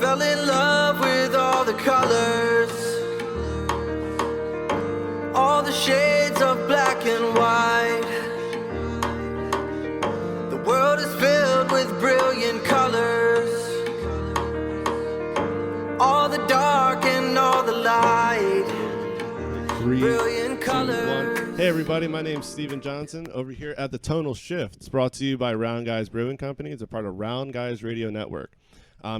Fell in love with all the colors, all the shades of black and white. The world is filled with brilliant colors, all the dark and all the light. Brilliant colors. Hey everybody, my name's Steive William Johnson over here at the Tonal Shift. It's brought to you by Round Guys Brewing Company. It's a part of Round Guys Radio Network.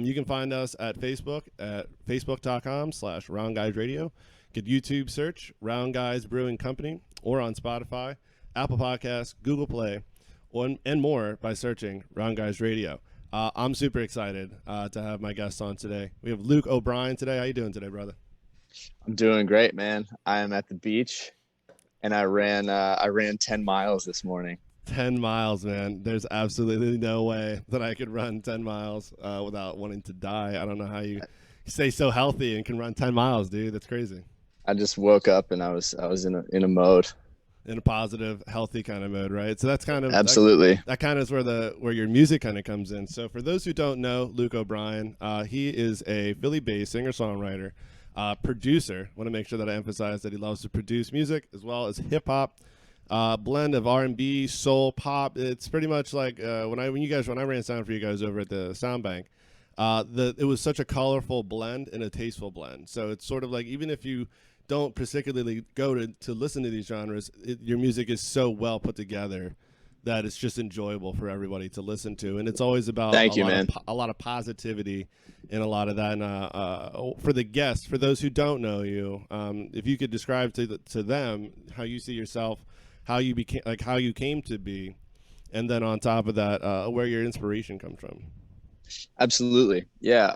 You can find us at Facebook at facebook.com/Round Guys Radio. Get YouTube search Round Guys Brewing Company, or on Spotify, Apple Podcasts, Google Play, and more by searching Round Guys Radio. I'm super excited to have my guest on today. We have Luke O'Brien today. How you doing today, brother? I'm doing great, man. I am at the beach, and I ran 10 miles this morning. 10 miles, man. There's absolutely no way that I could run 10 miles without wanting to die. I don't know how you stay so healthy and can run 10 miles, dude. That's crazy. I just woke up and I was in a mode. In a positive, healthy kind of mode, right? So that's kind of absolutely that kind of is where your music kind of comes in. So for those who don't know, Luke O'Brien, he is a Philly-based singer-songwriter, producer. I want to make sure that I emphasize that he loves to produce music as well as hip-hop. Blend of R&B, soul, pop. It's pretty much like when I ran sound for you guys over at the Sound Bank. It was such a colorful blend and a tasteful blend. So it's sort of like, even if you don't particularly go to listen to these genres, your music is so well put together that it's just enjoyable for everybody to listen to. And it's always about a lot of positivity and a lot of that. And for the guests, for those who don't know you, if you could describe to them how you see yourself, how you came to be, and then on top of that, where your inspiration comes from. Absolutely. Yeah.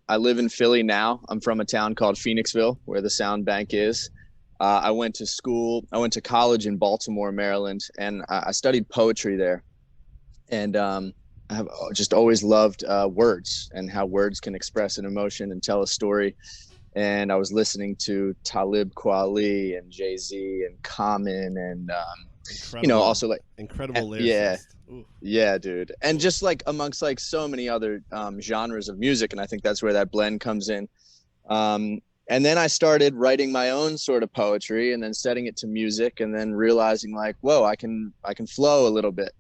I live in Philly now. I'm from a town called Phoenixville, where the Sound Bank is. I went to college in Baltimore, Maryland, and I studied poetry there. And I have just always loved words and how words can express an emotion and tell a story. And I was listening to Talib Kweli and Jay-Z and Common and, also like incredible lyrics. Yeah. Yeah, dude. And just like amongst like so many other genres of music. And I think that's where that blend comes in. And then I started writing my own sort of poetry and then setting it to music and then realizing like, whoa, I can flow a little bit.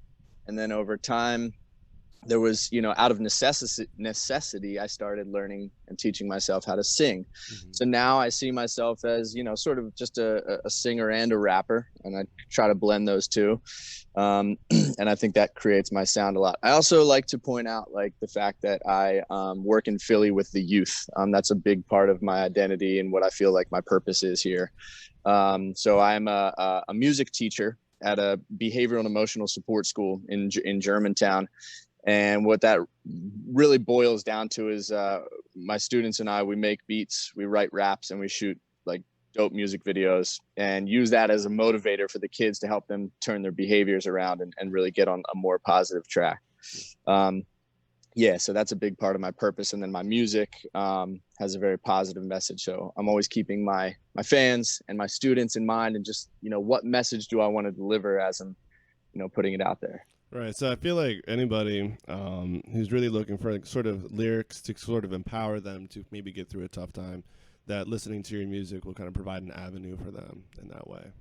And then over time, there was, out of necessity, I started learning and teaching myself how to sing. Mm-hmm. So now I see myself as, sort of just a singer and a rapper, and I try to blend those two. And I think that creates my sound a lot. I also like to point out like the fact that I work in Philly with the youth. That's a big part of my identity and what I feel like my purpose is here. So I'm a music teacher at a behavioral and emotional support school in Germantown. And what that really boils down to is my students and I, we make beats, we write raps, and we shoot like dope music videos and use that as a motivator for the kids to help them turn their behaviors around and really get on a more positive track. So that's a big part of my purpose. And then my music has a very positive message. So I'm always keeping my fans and my students in mind and just, what message do I want to deliver as I'm, putting it out there. Right. So I feel like anybody who's really looking for sort of lyrics to sort of empower them to maybe get through a tough time, that listening to your music will kind of provide an avenue for them in that way.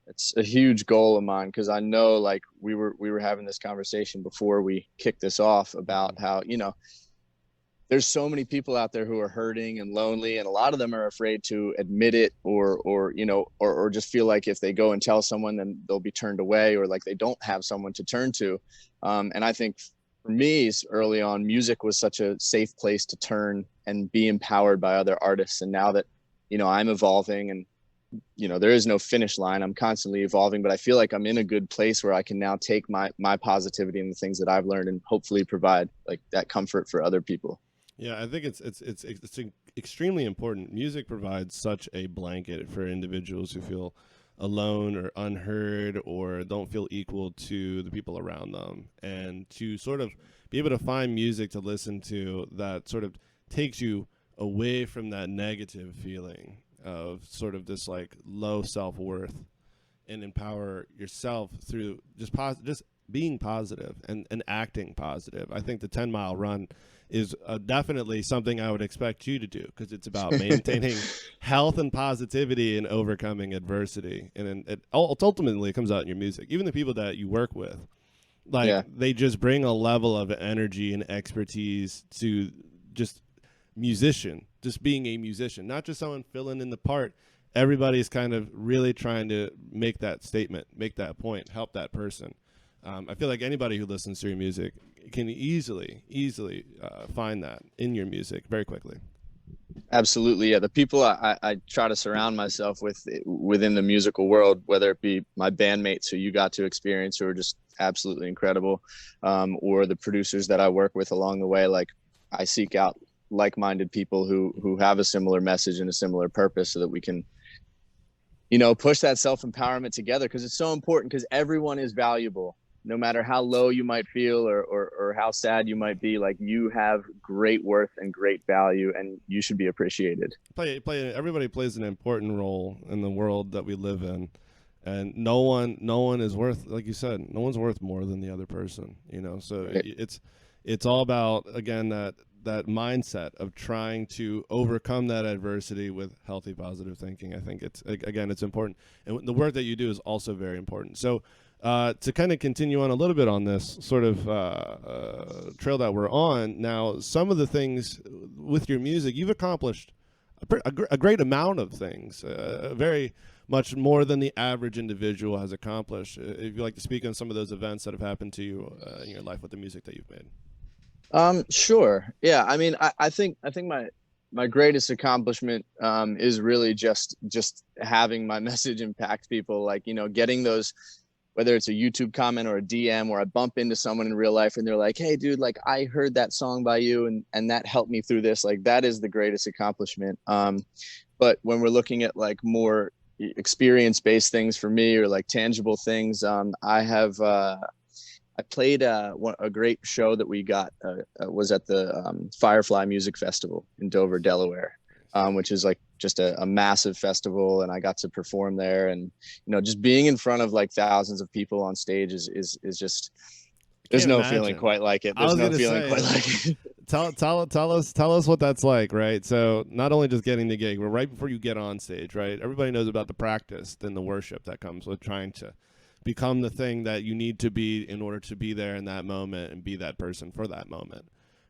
It's a huge goal of mine because I know like we were having this conversation before we kicked this off about how, there's so many people out there who are hurting and lonely, and a lot of them are afraid to admit it or just feel like if they go and tell someone, then they'll be turned away, or like they don't have someone to turn to. And I think for me, early on, music was such a safe place to turn and be empowered by other artists. And now that, I'm evolving and, there is no finish line. I'm constantly evolving, but I feel like I'm in a good place where I can now take my positivity and the things that I've learned and hopefully provide like that comfort for other people. Yeah, I think it's extremely important. Music provides such a blanket for individuals who feel alone or unheard or don't feel equal to the people around them, and to sort of be able to find music to listen to that sort of takes you away from that negative feeling of sort of this like low self-worth, and empower yourself through just being positive and acting positive. I think the 10-mile run is definitely something I would expect you to do, because it's about maintaining health and positivity and overcoming adversity. And it ultimately comes out in your music. Even the people that you work with, like they just bring a level of energy and expertise to just being a musician, not just someone filling in the part. Everybody's kind of really trying to make that statement, make that point, help that person. I feel like anybody who listens to your music can easily find that in your music very quickly. Absolutely. Yeah. The people I try to surround myself with within the musical world, whether it be my bandmates who you got to experience, who are just absolutely incredible, or the producers that I work with along the way, like I seek out like-minded people who have a similar message and a similar purpose, so that we can, push that self-empowerment together, because it's so important, because everyone is valuable. No matter how low you might feel or how sad you might be, like, you have great worth and great value, and you should be appreciated. Everybody plays an important role in the world that we live in, and no one is worth, like you said, no one's worth more than the other person. So it's all about, again, that mindset of trying to overcome that adversity with healthy, positive thinking. I think it's important, and the work that you do is also very important. So. To kind of continue on a little bit on this sort of trail that we're on now, some of the things with your music, you've accomplished a great amount of things, very much more than the average individual has accomplished. If you'd like to speak on some of those events that have happened to you in your life with the music that you've made. Sure. Yeah. I mean, I think my greatest accomplishment is really just having my message impact people, like, getting those, whether it's a YouTube comment or a DM, or I bump into someone in real life and they're like, hey dude, like I heard that song by you and that helped me through this. Like, that is the greatest accomplishment. But when we're looking at like more experience-based things for me, or like tangible things, I played a great show that we got, was at the Firefly Music Festival in Dover, Delaware. Which is like just a massive festival, and I got to perform there, and just being in front of like thousands of people on stage is just, there's no feeling quite like it. There's no feeling quite like it. Tell us what that's like, right? So not only just getting the gig, but right before you get on stage, right? Everybody knows about the practice and the worship that comes with trying to become the thing that you need to be in order to be there in that moment and be that person for that moment.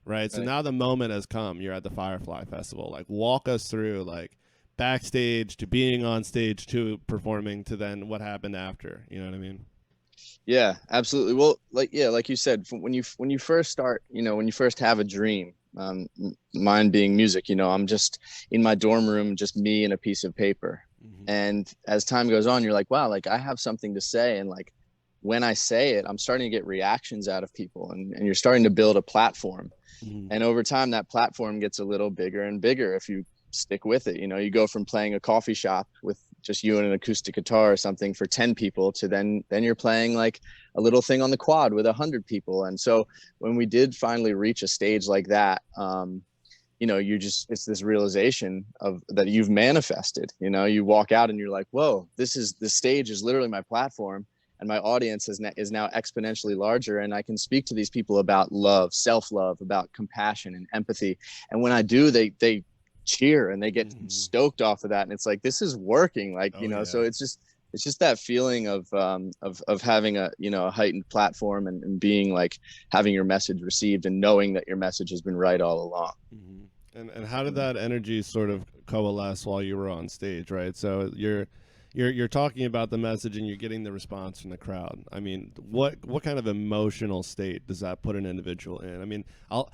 Right. So now the moment has come. You're at the Firefly Festival. Like, walk us through, like, backstage to being on stage to performing to then what happened after. You know what I mean? Yeah, absolutely. Well, like you said, when you first start, when you first have a dream, mine being music, I'm just in my dorm room, just me and a piece of paper. Mm-hmm. And as time goes on, you're like, wow, like I have something to say. And like, when I say it, I'm starting to get reactions out of people, and you're starting to build a platform. Mm-hmm. And over time, that platform gets a little bigger and bigger if you stick with it. You go from playing a coffee shop with just you and an acoustic guitar or something for 10 people to then you're playing like a little thing on the quad with 100 people. And so when we did finally reach a stage like that, it's this realization of that you've manifested. You walk out and you're like, whoa, this stage is literally my platform. And my audience is now exponentially larger, and I can speak to these people about love, self-love, about compassion and empathy. And when I do, they cheer and they get stoked off of that. And it's like, this is working. Like, so it's just that feeling of having a heightened platform and being like having your message received and knowing that your message has been right all along. Mm-hmm. And how did that energy sort of coalesce while you were on stage, right? So you're talking about the message and you're getting the response from the crowd. I mean, what kind of emotional state does that put an individual in? I mean, I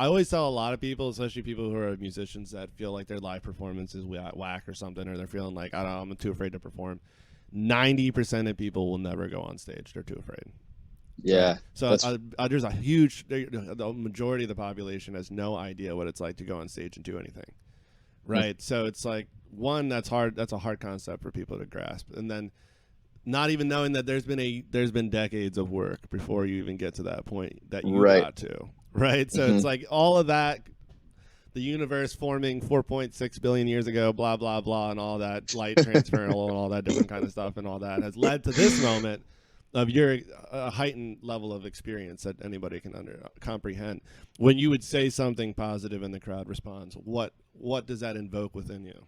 always tell a lot of people, especially people who are musicians, that feel like their live performance is whack or something, or they're feeling like, I don't know, I'm too afraid to perform. 90% of people will never go on stage. They're too afraid. Yeah. Right? So there's the majority of the population has no idea what it's like to go on stage and do anything. Right. So it's like, one, that's hard. That's a hard concept for people to grasp. And then not even knowing that there's been decades of work before you even get to that point that you got to. Right. So it's like all of that, the universe forming 4.6 billion years ago, blah, blah, blah, and all that light transfer and all that different kind of stuff and all that has led to this moment of your heightened level of experience that anybody can comprehend. When you would say something positive and the crowd responds, what does that invoke within you?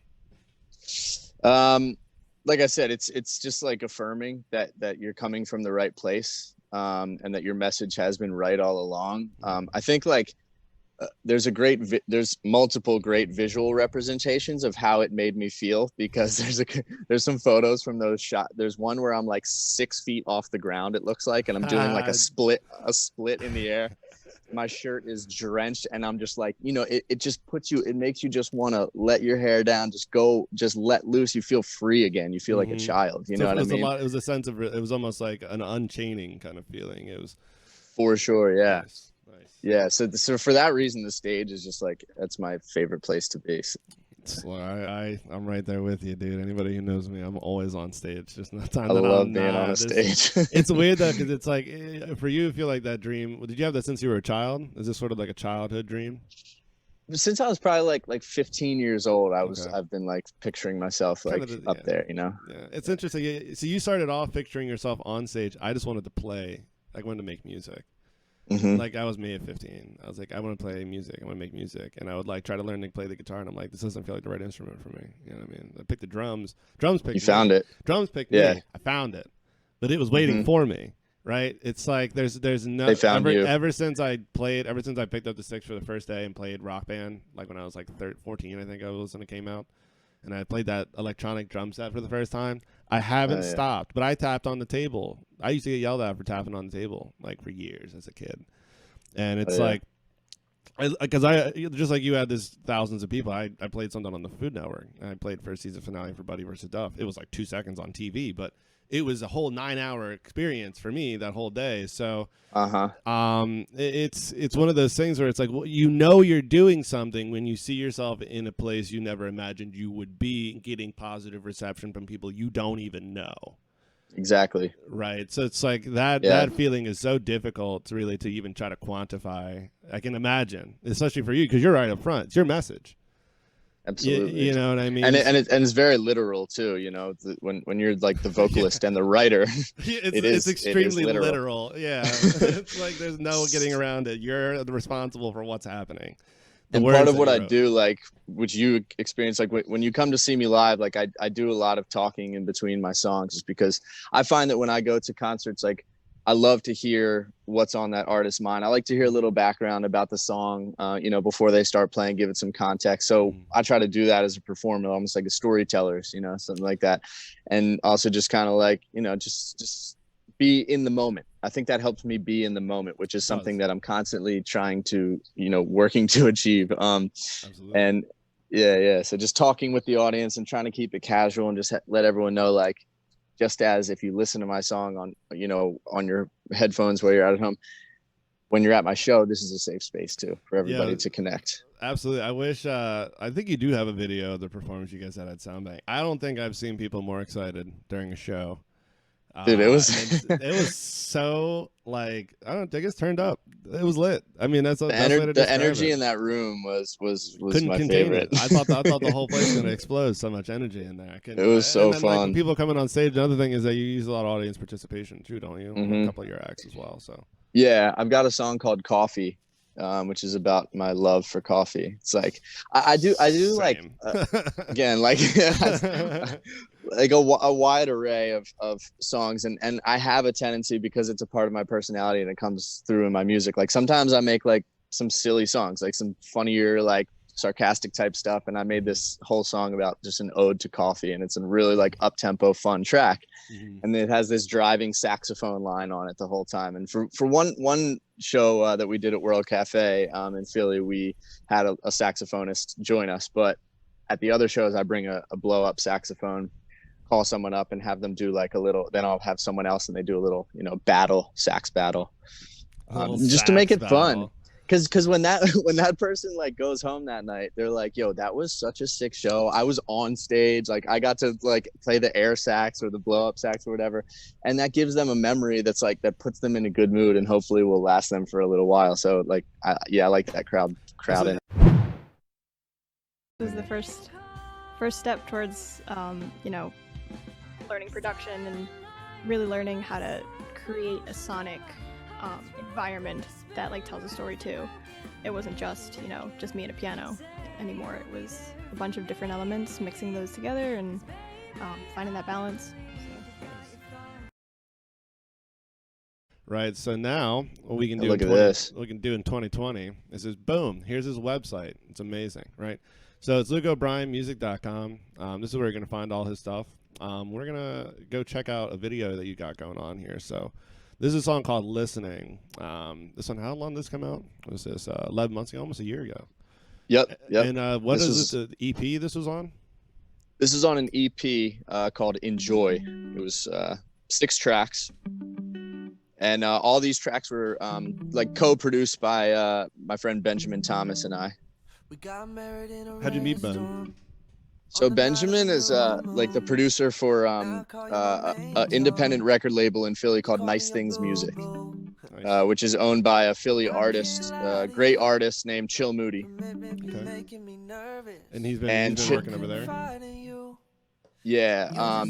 Like I said, it's just like affirming that you're coming from the right place, and that your message has been right all along. I think like there's multiple great visual representations of how it made me feel, because there's some photos from those shots. There's one where I'm like 6 feet off the ground, it looks like, and I'm doing like a split in the air. My shirt is drenched, and I'm just like, it just it makes you just want to let your hair down, just let loose. You feel free again. You feel like a child. You know what I mean? It was a sense of, it was almost like an unchaining kind of feeling. It was for sure. Yeah. Nice. Yeah. So for that reason, the stage is just like, that's my favorite place to be. Well, I'm right there with you, dude. Anybody who knows me, I'm always on stage. Just not time. I love being on a stage. It's weird though, because it's like, for you, feel like that dream. Did you have that since you were a child? Is this sort of like a childhood dream? Since I was probably like 15 years old, I've been like picturing myself like up there, Yeah, it's interesting. So you started off picturing yourself on stage. I just wanted to play. I wanted to make music. Like I was me at 15. I was like, I want to play music. I want to make music, and I would like try to learn to play the guitar. And I'm like, this doesn't feel like the right instrument for me. You know what I mean? I picked the drums. Drums picked. You found it. Drums picked me. I found it, but it was waiting for me. Right? It's like there's no. They found you. Ever since I picked up the sticks for the first day and played Rock Band, like when I was like 14, I think I was when it came out, and I played that electronic drum set for the first time. I haven't stopped, but I tapped on the table. I used to get yelled at for tapping on the table like for years as a kid. And it's like, because I just like you had this thousands of people. I played something on the Food Network. I played first season finale for Buddy vs. Duff. It was like 2 seconds on TV, but it was a whole 9-hour experience for me that whole day. So, it's one of those things where it's like, well, you're doing something when you see yourself in a place you never imagined you would be, getting positive reception from people you don't even know. Exactly. Right. So it's like that feeling is so difficult to really to even try to quantify. I can imagine, especially for you, because you're right up front. It's your message. Absolutely. You know what I mean? And it's very literal too. When you're like the vocalist and the writer, it's extremely literal. Yeah. It's like there's no getting around it. You're responsible for what's happening. And part of what I do, like, which you experience, like when you come to see me live, like I do a lot of talking in between my songs, just because I find that when I go to concerts, like I love to hear what's on that artist's mind. I like to hear a little background about the song, before they start playing, give it some context. So I try to do that as a performer, almost like a storyteller, something like that. And also just kind of like, just be in the moment. I think that helps me be in the moment, which is something that I'm constantly trying to, working to achieve. Absolutely. And so just talking with the audience and trying to keep it casual and just let everyone know, like, just as if you listen to my song on your headphones while you're at home, when you're at my show, this is a safe space too for everybody to connect. Absolutely. I wish, I think you do have a video of the performance you guys had at Soundbank. I don't think I've seen people more excited during a show. Dude, it was it was so like, I don't think it's turned up. It was lit. I mean, that's the energy in that room was couldn't my contain favorite. It. I thought the whole place was gonna explode. So much energy in there. It was so fun. Like, people coming on stage. Another thing is that you use a lot of audience participation too, don't you? A couple of your acts as well. So yeah, I've got a song called Coffee, which is about my love for coffee. It's like I do Same. like again, like like a wide array of songs, and I have a tendency, because it's a part of my personality and it comes through in my music. Like sometimes I make like some silly songs, like some funnier, like sarcastic type stuff, and I made this whole song about just an ode to coffee, and it's a really like up-tempo fun track. And it has this driving saxophone line on it the whole time. And for one show that we did at World Cafe in Philly, we had a saxophonist join us, but at the other shows I bring a blow-up saxophone, call someone up and have them do like a little, then I'll have someone else and they do a little sax battle, just to make it fun. Because when that person like goes home that night, they're like, yo, that was such a sick show. I was on stage, like I got to like play the air sax or the blow up sax or whatever, and that gives them a memory that's like, that puts them in a good mood and hopefully will last them for a little while. So like I like that crowd in. It was the first step towards learning production and really learning how to create a sonic environment that like tells a story too. It wasn't just, you know, just me and a piano anymore. It was a bunch of different elements, mixing those together and finding that balance. Right. So now what we can do Look at this. what we can do in 2020 is just boom, here's his website. It's amazing, right? So it's lukeobrianmusic.com. This is where you're going to find all his stuff. We're going to go check out a video that you got going on here. So this is a song called Listening. This one, how long did this come out? What was this? 11 months ago, almost a year ago. Yep. And what is this, the EP this was on? This is on an EP called Enjoy. It was 6 tracks. And all these tracks were like co-produced by my friend Benjamin Thomas and I. How'd you meet Ben? So Benjamin is like the producer for an independent record label in Philly called Nice Things Music, which is owned by a Philly artist, great artist named Chill Moody. Okay. And he's been working over there? Yeah,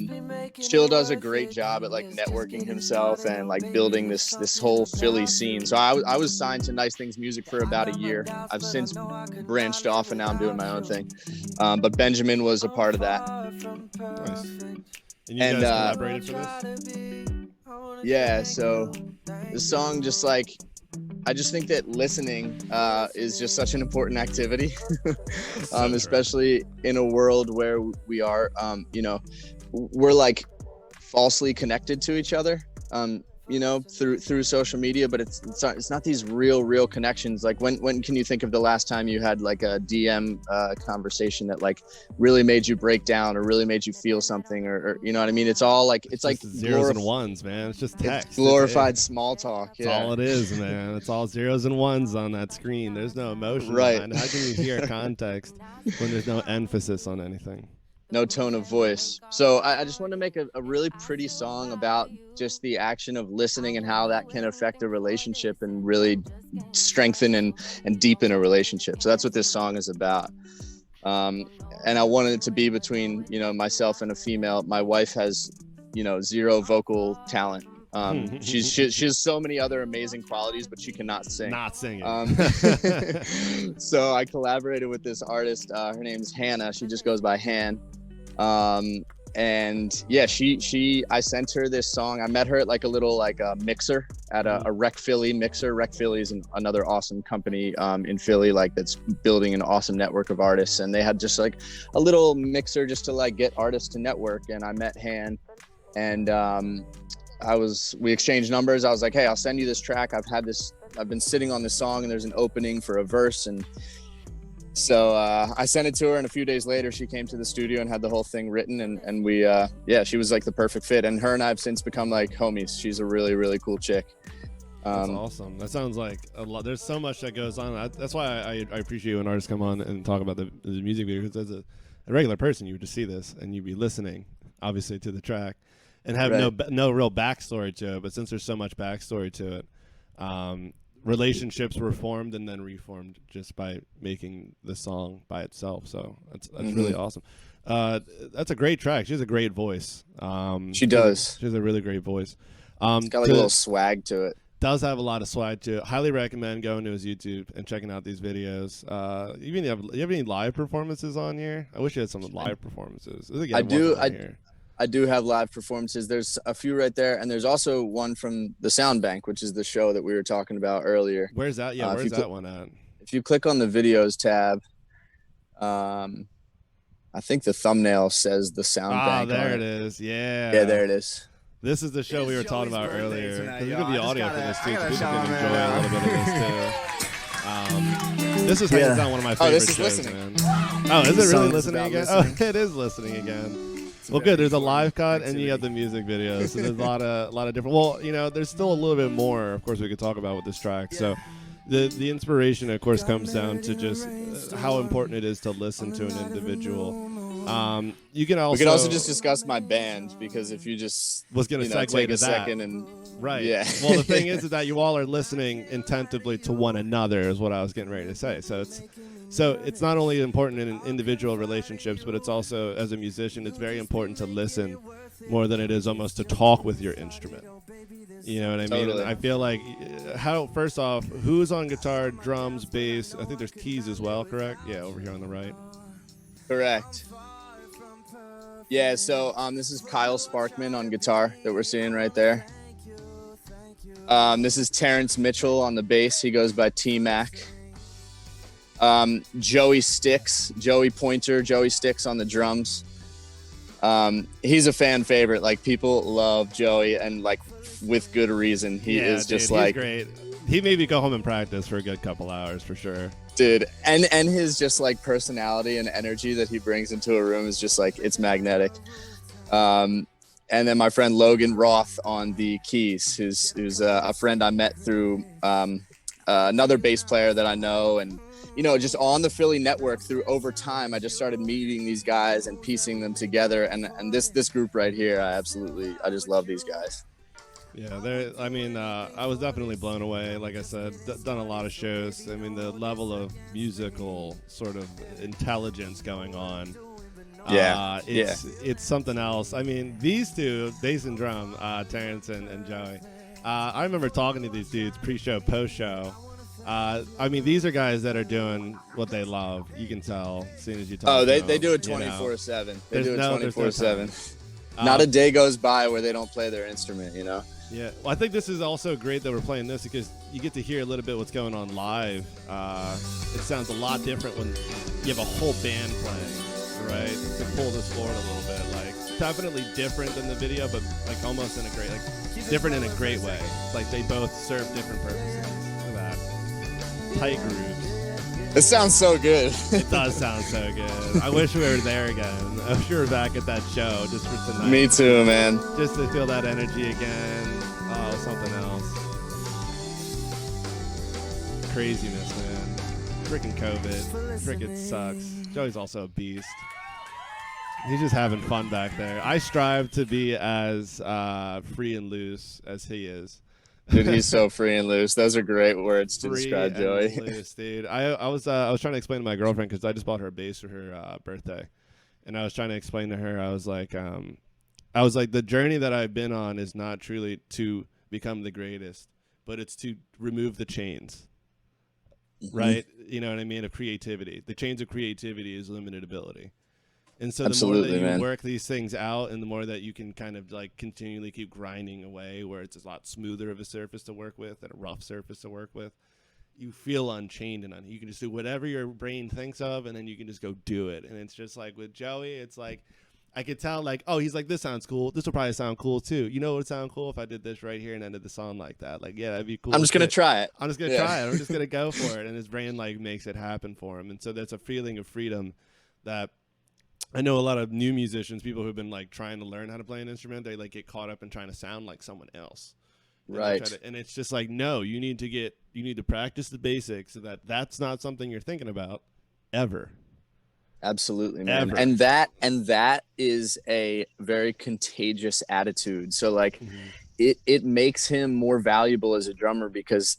Chill does a great job at like networking himself and like building this whole Philly scene. So I was signed to Nice Things Music for about a year. I've since branched off and now I'm doing my own thing. But Benjamin was a part of that. Nice. And you guys collaborated for this? Yeah, so the song just like, I just think that listening is just such an important activity, especially in a world where we are, you know, we're like falsely connected to each other, you know, through social media, but it's not these real connections. Like when can you think of the last time you had like a DM conversation that like really made you break down or really made you feel something or you know what I mean? It's all like it's like zeros and ones, man. It's just text. It's glorified small talk. That's all it is, man. It's all zeros and ones on that screen. There's no emotion. Right. Behind it. How can you hear context when there's no emphasis on anything? No tone of voice. So I just want to make a really pretty song about just the action of listening and how that can affect a relationship and really strengthen and deepen a relationship. So that's what this song is about. And I wanted it to be between, you know, myself and a female. My wife has, you know, zero vocal talent. She has so many other amazing qualities, but she cannot sing. Not singing. So I collaborated with this artist. Her name's Hannah. She just goes by Han. And yeah, I sent her this song. I met her at like a little like mixer at a Rec Philly mixer. Rec Philly is another awesome company in Philly, like that's building an awesome network of artists. And they had just like a little mixer just to like get artists to network. And I met Han, and we exchanged numbers. I was like, hey, I'll send you this track. I've been sitting on this song and there's an opening for a verse. And so I sent it to her, and a few days later she came to the studio and had the whole thing written. And we, she was like the perfect fit. And her and I have since become like homies. She's a really, really cool chick. That's awesome. That sounds like a lot. There's so much that goes on. That's why I appreciate when artists come on and talk about the music video, because as a regular person, you would just see this and you'd be listening, obviously, to the track. And have no real backstory to it, but since there's so much backstory to it, relationships were formed and then reformed just by making the song by itself. So that's really awesome. That's a great track. She has a great voice. She does. She has a really great voice. It's got like a little swag to it. Does have a lot of swag to it. Highly recommend going to his YouTube and checking out these videos. You have any live performances on here? I wish you had some live performances. I do. I do have live performances. There's a few right there, and there's also one from the Sound Bank, which is the show that we were talking about earlier. Where's that? Yeah, where's that one at? If you click on the videos tab, I think the thumbnail says the Sound Bank. Oh, there it is. Yeah. Yeah, there it is. This is the show we were talking about earlier. Because there's going to be audio for this, too. So people can enjoy a little bit of this, too. This is hands down one of my favorite shows, listening. Man. Oh, is it really listening again? Oh, it is listening again. Well, good. There's a live cut, and you have the music video. So there's a lot of different. Well, you know, there's still a little bit more, of course, we could talk about with this track. So the inspiration, of course, comes down to just how important it is to listen to an individual. We could also just discuss my band, because if you just segue take to a that. second and right. Yeah. Well, the thing is that you all are listening attentively to one another, is what I was getting ready to say. So So it's not only important in individual relationships, but it's also, as a musician, it's very important to listen more than it is almost to talk with your instrument. You know what I mean? Totally. I feel like, first off, who's on guitar, drums, bass? I think there's keys as well, correct? Yeah, over here on the right. Correct. Yeah, so this is Kyle Sparkman on guitar that we're seeing right there. This is Terrence Mitchell on the bass. He goes by T-Mac. Joey Pointer, Joey Sticks on the drums. He's a fan favorite. Like, people love Joey, and like with good reason. He is just like, he's great. He made me go home and practice for a good couple hours for sure. Dude, and his just like personality and energy that he brings into a room is just like, it's magnetic. And then my friend Logan Roth on the keys, who's a friend I met through another bass player that I know, and you know, just on the Philly network through over time, I just started meeting these guys and piecing them together. And this group right here, I just love these guys. Yeah, I was definitely blown away. Like I said, done a lot of shows. I mean, the level of musical sort of intelligence going on. It's something else. I mean, these two, bass and drum, Terrence and Joey. I remember talking to these dudes pre-show, post-show. I mean, these are guys that are doing what they love. You can tell as soon as you talk. Oh, they them, do it 24/7. They do it 24/7. No Not a day goes by where they don't play their instrument, you know? Yeah, well, I think this is also great that we're playing this because you get to hear a little bit what's going on live. It sounds a lot different when you have a whole band playing, right? To pull this forward a little bit, like definitely different than the video, but like almost in a great, like different in a great way. Like they both serve different purposes. Look at that, tight grooves. It sounds so good. It does sound so good. I wish we were there again. I wish we were back at that show just for tonight. Me too, man. Just to feel that energy again. Oh, something else. Craziness, man. Freaking COVID. Freaking sucks. Joey's also a beast. He's just having fun back there. I strive to be as free and loose as he is. Dude, he's so free and loose. Those are great words to describe Joey. Loose, dude. I was trying to explain to my girlfriend because I just bought her a bass for her birthday, and I was trying to explain to her. I was like, the journey that I've been on is not truly to become the greatest, but it's to remove the chains, right? You know what I mean? Of creativity. The chains of creativity is limited ability. And so the more that you work these things out and the more that you can kind of like continually keep grinding away where it's a lot smoother of a surface to work with and a rough surface to work with, you feel unchained and you can just do whatever your brain thinks of and then you can just go do it. And it's just like with Joey, it's like I could tell like, oh, he's like, this sounds cool. This will probably sound cool too. You know what would sound cool if I did this right here and ended the song like that? Like, yeah, that'd be cool. I'm just going to try it. I'm just going to try it. I'm just going to go for it. And his brain like makes it happen for him. And so that's a feeling of freedom that I know a lot of new musicians, people who've been like trying to learn how to play an instrument, they like get caught up in trying to sound like someone else. Right. And it's just like, no, you need to practice the basics so that that's not something you're thinking about ever. Absolutely, man. Ever. And that is a very contagious attitude. So like it makes him more valuable as a drummer because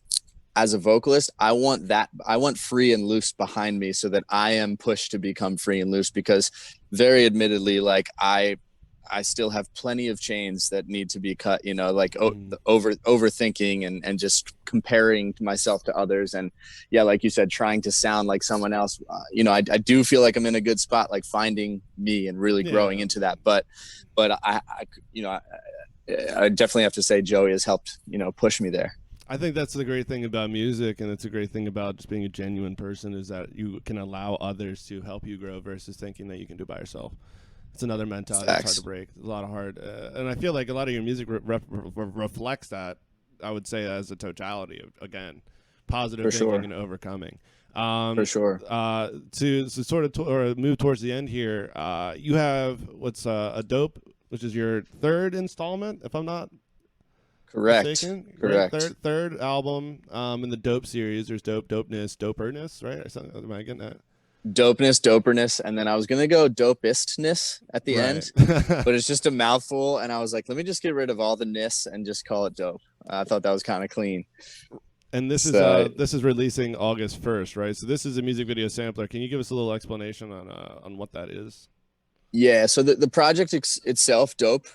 as a vocalist, I want free and loose behind me so that I am pushed to become free and loose because very admittedly, like I still have plenty of chains that need to be cut, you know, like overthinking and just comparing myself to others. And yeah, like you said, trying to sound like someone else, you know, I do feel like I'm in a good spot, like finding me and really growing into that. But I definitely have to say Joey has helped, you know, push me there. I think that's the great thing about music, and it's a great thing about just being a genuine person is that you can allow others to help you grow versus thinking that you can do it by yourself. It's another mentality that's hard to break. It's a lot of hard. And I feel like a lot of your music reflects that, I would say, as a totality of, again, positive thinking and overcoming. For sure. To sort of move towards the end here, you have what's a Dope, which is your third installment, if I'm not mistaken. Correct. Third album in the Dope series. There's Dope, Dopeness, Doperness, right? Or something. Am I getting that? Dopeness, Doperness, and then I was gonna go Dopestness at the end, but it's just a mouthful, and I was like, let me just get rid of all the ness and just call it Dope. I thought that was kind of clean. And this So, is releasing August 1st, right? So this is a music video sampler. Can you give us a little explanation on what that is? yeah. So the project itself, Dope,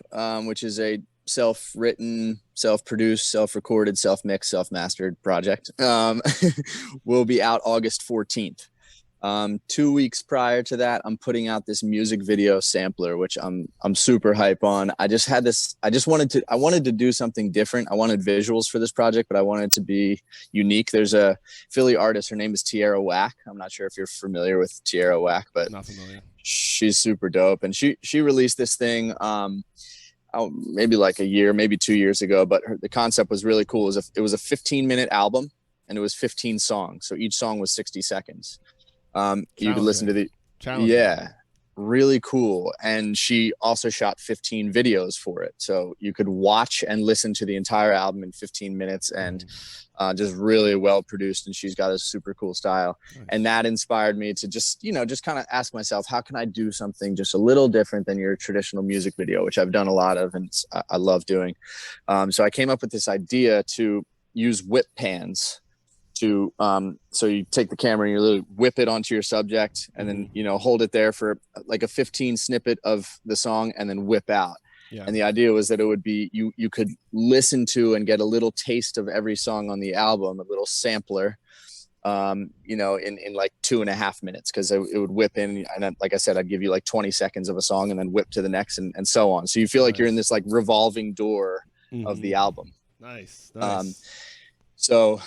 which is a self-written, self-produced, self-recorded, self-mixed, self-mastered project, will be out August 14th. 2 weeks prior to that, I'm putting out this music video sampler, which I'm super hype on. I wanted to do something different. I wanted visuals for this project, but I wanted it to be unique. There's a Philly artist. Her name is Tierra Whack. I'm not sure if you're familiar with Tierra Whack, but Not familiar. she's super dope. And she released this thing, maybe like a year, maybe 2 years ago, but the concept was really cool. It was a 15-minute album, and it was 15 songs. So each song was 60 seconds. You could listen to the, yeah, really cool. And she also shot 15 videos for it. So you could watch and listen to the entire album in 15 minutes, and just really well produced. And she's got a super cool style. Nice. And that inspired me to just kind of ask myself, how can I do something just a little different than your traditional music video, which I've done a lot of, and I love doing. So I came up with this idea to use whip pans. So you take the camera and you literally whip it onto your subject, and then hold it there for like a 15 snippet of the song, and then whip out. Yeah. And the idea was that it would be you could listen to and get a little taste of every song on the album, a little sampler, in like 2.5 minutes, because it would whip in, and then, like I said, I'd give you like 20 seconds of a song and then whip to the next, and so on. So you feel like you're in this like revolving door of the album. Nice. So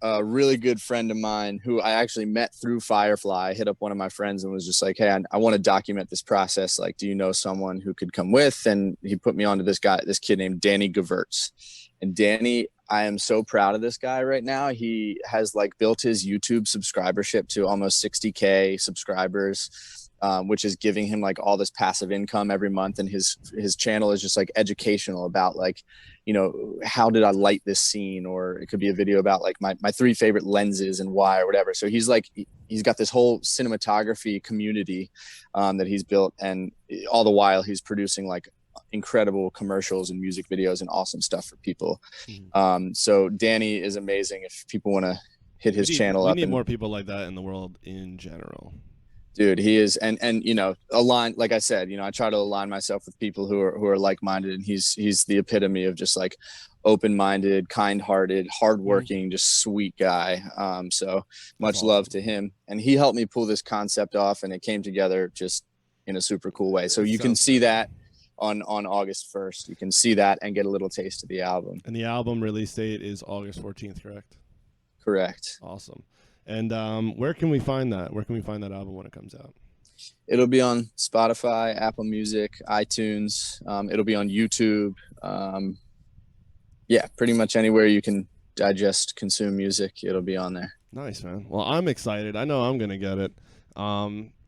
a really good friend of mine who I actually met through Firefly hit up one of my friends and was just like, hey, I want to document this process. Like, do you know someone who could come with? And he put me onto this kid named Danny Gevertz. And Danny, I am so proud of this guy right now. He has like built his YouTube subscribership to almost 60K subscribers, which is giving him like all this passive income every month. And his channel is just like educational about like, how did I light this scene? Or it could be a video about like my 3 favorite lenses and why, or whatever. So he's got this whole cinematography community that he's built. And all the while he's producing like incredible commercials and music videos and awesome stuff for people. So Danny is amazing. If people want to hit his channel up. We need more people like that in the world in general. Dude, he is, and aligned. Like I said, I try to align myself with people who are like-minded, and he's the epitome of just like open-minded, kind-hearted, hardworking, just sweet guy. So much love to him, and he helped me pull this concept off, and it came together just in a super cool way. So you can see that on August 1st. You can see that and get a little taste of the album. And the album release date is August 14th, correct? Correct. Awesome. And where can we find that? Where can we find that album when it comes out? It'll be on Spotify, Apple Music, iTunes. It'll be on YouTube. Pretty much anywhere you can consume music, it'll be on there. Nice, man. Well, I'm excited. I know I'm going to get it.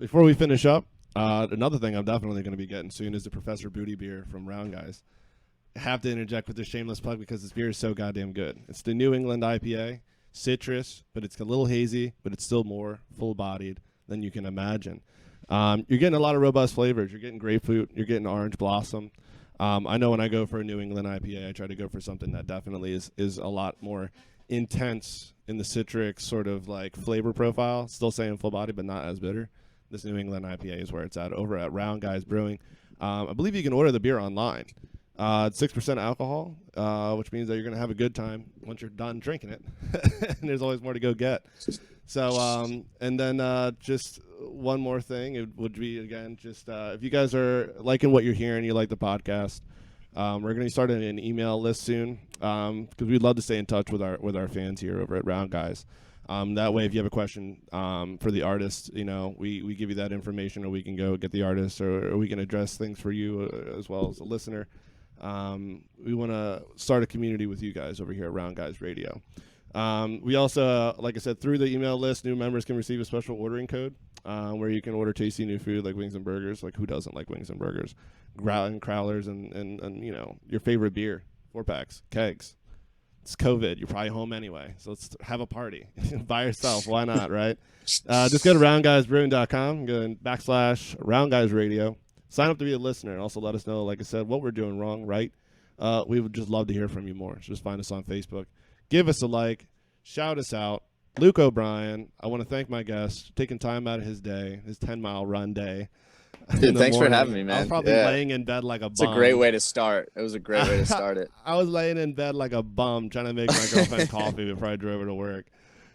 Before we finish up, another thing I'm definitely going to be getting soon is the Professor Booty beer from Round Guys. I have to interject with this shameless plug because this beer is so goddamn good. It's the New England IPA. Citrus, but it's a little hazy, but it's still more full-bodied than you can imagine. You're getting a lot of robust flavors. You're getting grapefruit. You're getting orange blossom. I know when I go for a New England IPA, I try to go for something that definitely is a lot more intense in the citric sort of like flavor profile. Still saying full body, but not as bitter. This New England IPA is where it's at over at Round Guys Brewing. I believe you can order the beer online. It's 6% alcohol, which means that you're going to have a good time once you're done drinking it. And there's always more to go get. So, and then just one more thing. It would be, again, just if you guys are liking what you're hearing, you like the podcast, we're going to be starting an email list soon because we'd love to stay in touch with our fans here over at Round Guys. That way, if you have a question for the artist, we give you that information, or we can go get the artist, or we can address things for you as well as a listener. We want to start a community with you guys over here at Round Guys Radio. We also, like I said, through the email list, new members can receive a special ordering code where you can order tasty new food like wings and burgers. Like, who doesn't like wings and burgers? Crowlers and your favorite beer, 4-packs, kegs. It's COVID. You're probably home anyway, so let's have a party by yourself. Why not, right? Just go to roundguysbrewing.com, go in /Round Guys Radio. Sign up to be a listener, and also let us know, like I said, what we're doing wrong, right? We would just love to hear from you more. So just find us on Facebook. Give us a like. shout us out. Luke O'Brien, I want to thank my guest, taking time out of his day, his 10-mile run day. Dude, thanks for having me, man. I was probably laying in bed like a bum. It's a great way to start. It was a great way to start it. I was laying in bed like a bum trying to make my girlfriend coffee before I drove her to work.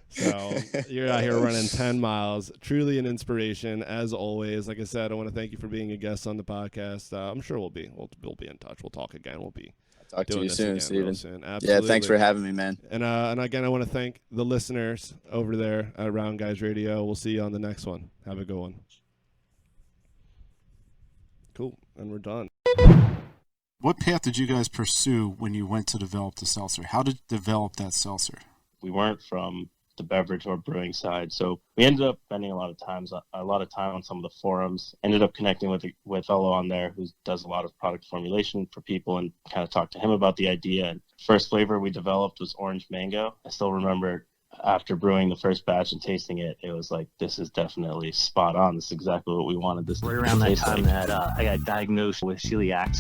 So you're out here running 10 miles. Truly an inspiration, as always. Like I said, I want to thank you for being a guest on the podcast. I'm sure we'll be in touch. We'll talk again. We'll be Talk to you soon, Steven. Absolutely. Yeah, thanks for having me, man. And again, I want to thank the listeners over there at Round Guys Radio. We'll see you on the next one. Have a good one. Cool. And we're done. What path did you guys pursue when you went to develop the seltzer? How did you develop that seltzer? We weren't from the beverage or brewing side, so we ended up spending a lot of time on some of the forums. Ended up connecting with a fellow on there who does a lot of product formulation for people, and kind of talked to him about the idea. And first flavor we developed was orange mango. I still remember after brewing the first batch and tasting it, it was like, this is definitely spot on. This is exactly what we wanted this right to around that taste time like. that I got diagnosed with celiac.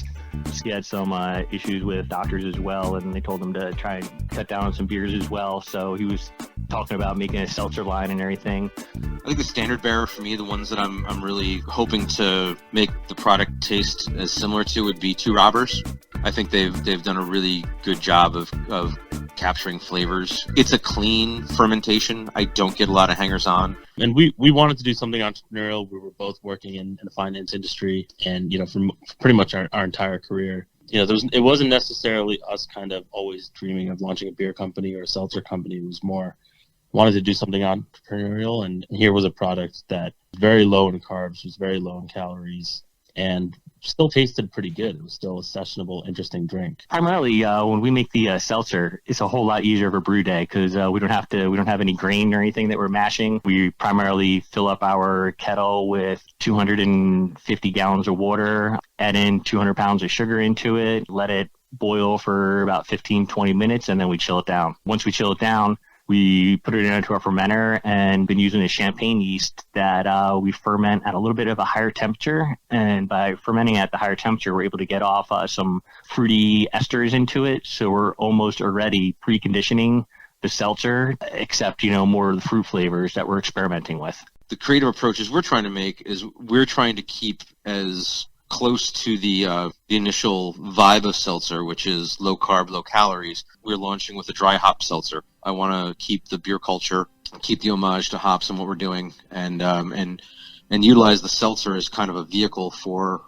She had some issues with doctors as well, and they told him to try and cut down on some beers as well. So he was talking about making a seltzer line and everything. I think the standard bearer for me, the ones that I'm really hoping to make the product taste as similar to, would be Two Robbers. I think they've done a really good job of capturing flavors. It's a clean fermentation. I don't get a lot of hangers on. And we wanted to do something entrepreneurial. We were both working in the finance industry, and for pretty much our entire career, it wasn't necessarily us kind of always dreaming of launching a beer company or a seltzer company. It was more wanted to do something entrepreneurial, and here was a product that was very low in carbs, was very low in calories, and still tasted pretty good. It was still a sessionable, interesting drink. Primarily, when we make the seltzer, it's a whole lot easier of a brew day because we don't have any grain or anything that we're mashing. We primarily fill up our kettle with 250 gallons of water, add in 200 pounds of sugar into it, let it boil for about 15-20 minutes, and then we chill it down. Once we chill it down, we put it into our fermenter and been using a champagne yeast that we ferment at a little bit of a higher temperature. And by fermenting at the higher temperature, we're able to get off some fruity esters into it. So we're almost already preconditioning the seltzer, except, more of the fruit flavors that we're experimenting with. The creative approaches we're trying to make is we're trying to keep as close to the initial vibe of seltzer, which is low carb, low calories. We're launching with a dry hop seltzer. I want to keep the beer culture, keep the homage to hops and what we're doing, and utilize the seltzer as kind of a vehicle for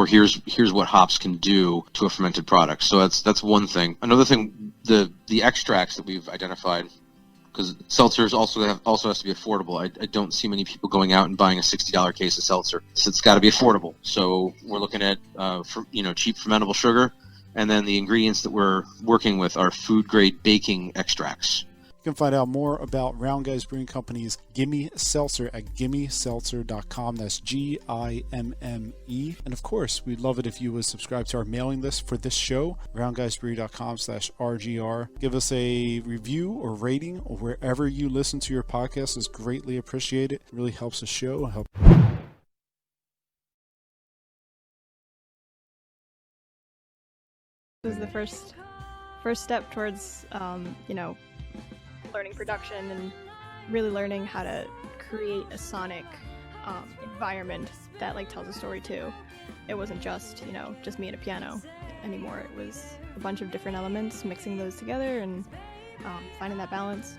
here's what hops can do to a fermented product. So that's one thing. Another thing, the extracts that we've identified, because seltzers also has to be affordable. I don't see many people going out and buying a $60 case of seltzer. So it's got to be affordable. So we're looking at cheap fermentable sugar, and then the ingredients that we're working with are food grade baking extracts. You can find out more about Round Guys Brewing Company's Gimme Seltzer at gimmeseltzer.com. That's GIMME. And of course, we'd love it if you would subscribe to our mailing list for this show, roundguysbrew.com/RGR. Give us a review or rating or wherever you listen to your podcast is greatly appreciated. It really helps the show. This is the first step towards, learning production and really learning how to create a sonic environment that tells a story too. It wasn't just me and a piano anymore. It was a bunch of different elements, mixing those together and finding that balance.